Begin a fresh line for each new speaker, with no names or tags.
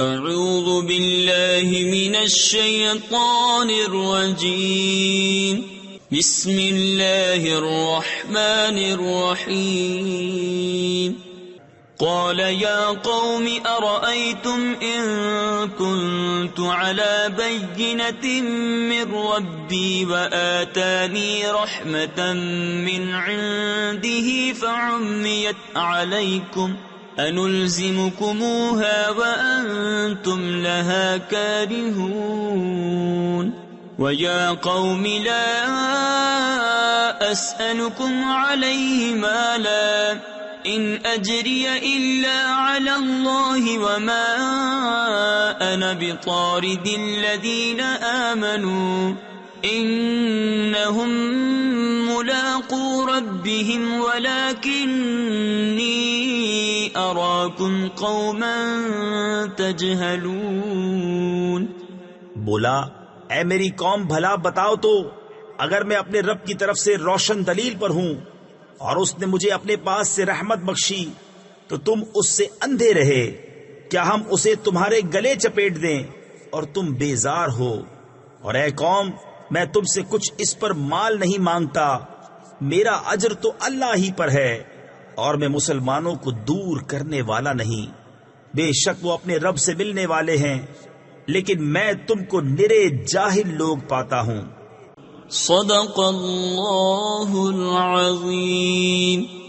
اعوذ باللہ من الشیطان الرجیم بسم اللہ الرحمن الرحیم قال يا قوم أرأيتم إن كنت على بينة من ربي وآتاني رحمة من عنده فعميت عليكم أنلزمكموها وأنتم لها كارهون ويا قوم لا أسألكم عليه مالا إن أجري إلا على الله وما أنا بطارد الذين آمنوا إنهم ملاقو ربهم ولكني أراكم قوما تجهلون۔
بولا اے میری قوم بھلا بتاؤ تو، اگر میں اپنے رب کی طرف سے روشن دلیل پر ہوں اور اس نے مجھے اپنے پاس سے رحمت بخشی تو تم اس سے اندھے رہے، کیا ہم اسے تمہارے گلے چپیٹ دیں اور تم بیزار ہو؟ اور اے قوم، میں تم سے کچھ اس پر مال نہیں مانگتا، میرا اجر تو اللہ ہی پر ہے، اور میں مسلمانوں کو دور کرنے والا نہیں۔ بے شک وہ اپنے رب سے ملنے والے ہیں، لیکن میں تم کو نرے جاہل لوگ پاتا ہوں۔
صدق اللہ العظیم۔